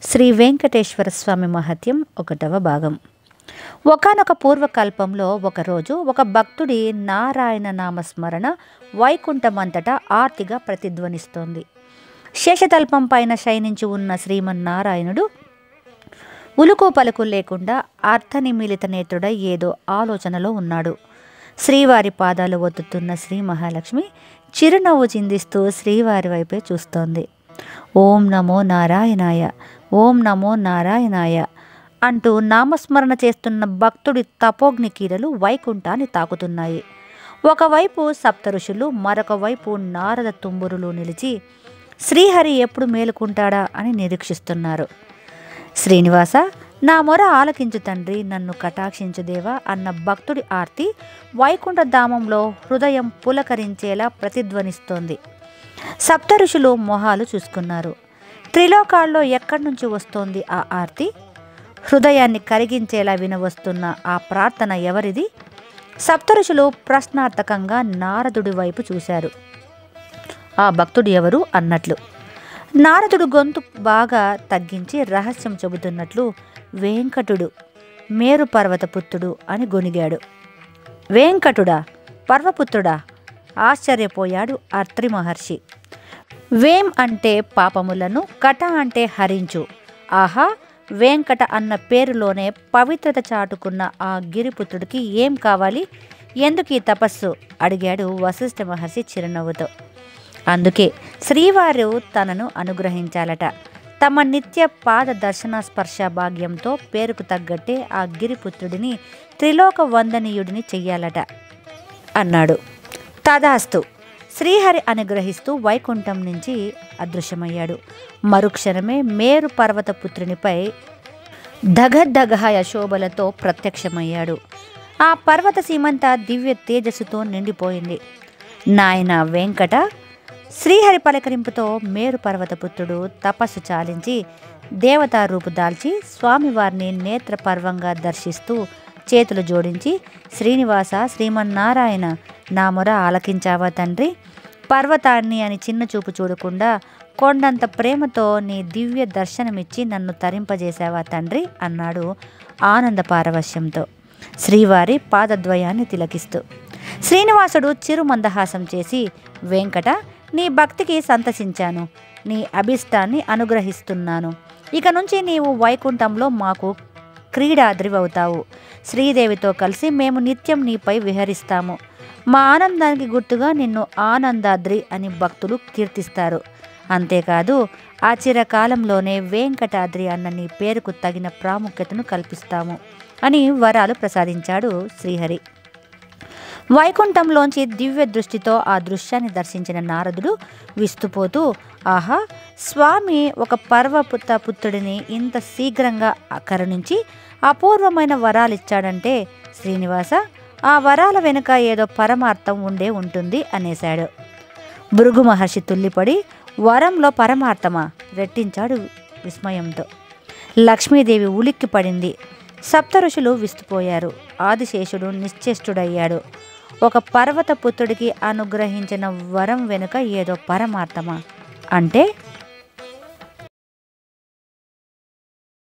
శ్రీ వెంకటేశ్వర స్వామి మహత్యం 1వ భాగం. ఒకానొక పూర్వకల్పంలో ఒకరోజు ఒక భక్తుడి నారాయణ నామస్మరణ వైకుంఠమంతటా ఆర్తిగా ప్రతిధ్వనిస్తోంది. శేషతల్పం పైన శయనించి ఉన్న శ్రీమన్నారాయణుడు ఉలుకు పలుకు లేకుండా అర్థనిమిలిత నేత్రుడై ఏదో ఆలోచనలో ఉన్నాడు. శ్రీవారి పాదాలు ఒత్తుతున్న శ్రీ మహాలక్ష్మి చిరునవ్వు చిందిస్తూ శ్రీవారి వైపే చూస్తోంది. ఓం నమో నారాయణాయ, ఓం నమో నారాయణాయ అంటూ నామస్మరణ చేస్తున్న భక్తుడి తపోగ్ని కీరలు వైకుంఠాన్ని తాకుతున్నాయి. ఒకవైపు సప్త ఋషులు, మరొక వైపు నారద తుంబురులు నిలిచి శ్రీహరి ఎప్పుడు మేలుకుంటాడా అని నిరీక్షిస్తున్నారు. శ్రీనివాస, నా మొర ఆలకించు తండ్రి, నన్ను కటాక్షించు దేవా అన్న భక్తుడి ఆర్తి వైకుంఠ ధామంలో హృదయం పులకరించేలా ప్రతిధ్వనిస్తోంది. సప్త ఋషులు మొహాలు చూసుకున్నారు. త్రిలోకాల్లో ఎక్కడి నుంచి వస్తోంది ఆ ఆర్తి? హృదయాన్ని కరిగించేలా వినవస్తున్న ఆ ప్రార్థన ఎవరిది? సప్త ఋషులు ప్రశ్నార్థకంగా నారదుడి వైపు చూశారు. ఆ భక్తుడు ఎవరు అన్నట్లు నారదుడు గొంతు బాగా తగ్గించి రహస్యం చెబుతున్నట్లు, వెంకటుడు, మేరు పర్వతపుత్రుడు అని గొనిగాడు. వెంకటుడా, పర్వపుత్రుడా? ఆశ్చర్యపోయాడు అత్రి మహర్షి. వేం అంటే పాపములను, కట అంటే హరించు. ఆహా, వెంకట అన్న పేరులోనే పవిత్రత చాటుకున్న ఆ గిరిపుత్రుడికి ఏం కావాలి? ఎందుకు ఈ తపస్సు? అడిగాడు వశిష్ఠ మహర్షి చిరునవ్వుతో. అందుకే శ్రీవారు తనను అనుగ్రహించాలట. తమ నిత్య పాద దర్శన స్పర్శ భాగ్యంతో పేరుకు తగ్గట్టే ఆ గిరిపుత్రుడిని త్రిలోక వందనీయుడిని చెయ్యాలట అన్నాడు. తదాస్తు. శ్రీహరి అనుగ్రహిస్తూ వైకుంఠం నుంచి అదృశ్యమయ్యాడు. మరుక్షణమే మేరు పర్వతపుత్రునిపై దగద్దగ యశోబలతో ప్రత్యక్షమయ్యాడు. ఆ పర్వత సీమంతా దివ్య తేజస్సుతో నిండిపోయింది. నాయన వెంకట! శ్రీహరి పలకరింపుతో మేరు పర్వతపుత్రుడు తపస్సు చాలించి దేవతా రూపు దాల్చి స్వామివారిని నేత్రపర్వంగా దర్శిస్తూ చేతులు జోడించి, శ్రీనివాస, శ్రీమన్నారాయణ, నా మొర ఆలకించావా తండ్రి? పర్వతాన్ని అని చిన్న చూపు చూడకుండా కొండంత ప్రేమతో నీ దివ్య దర్శనమిచ్చి నన్ను తరింపజేశావా తండ్రి అన్నాడు ఆనంద పారవశ్యంతో శ్రీవారి పాదద్వయాన్ని తిలకిస్తూ. శ్రీనివాసుడు చిరు మందహాసం చేసి, వెంకట, నీ భక్తికి సంతసించాను, నీ అభిష్టాన్ని అనుగ్రహిస్తున్నాను. ఇక నుంచి నీవు వైకుంఠంలో మాకు క్రీడాద్రివవుతావు. శ్రీదేవితో కలిసి మేము నిత్యం నీపై విహరిస్తాము. మా ఆనందానికి గుర్తుగా నిన్ను ఆనందాద్రి అని భక్తులు కీర్తిస్తారు. అంతేకాదు, ఆ చిరకాలంలోనే వెంకటాద్రి అన్న నీ పేరుకు తగిన ప్రాముఖ్యతను కల్పిస్తాము అని వరాలు ప్రసాదించాడు శ్రీహరి. వైకుంఠంలోంచి దివ్య దృష్టితో ఆ దృశ్యాన్ని దర్శించిన నారదుడు విస్తుపోతూ, ఆహా, స్వామి ఒక పర్వత పుత్రుడిని ఇంత శీఘ్రంగా కరుణించి అపూర్వమైన వరాలిచ్చాడంటే శ్రీనివాస, ఆ వరాల వెనుక ఏదో పరమార్థం ఉండే ఉంటుంది అనేశాడు. భృగు మహర్షి తుల్లిపడి, వరంలో పరమార్థమా? రెట్టించాడు విస్మయంతో. లక్ష్మీదేవి ఉలిక్కి పడింది. సప్త ఋషులు విస్తుపోయారు. ఆదిశేషుడు నిశ్చేష్టుడయ్యాడు. ఒక పర్వత పుత్రుడికి అనుగ్రహించిన వరం వెనుక ఏదో పరమార్థమా అంటే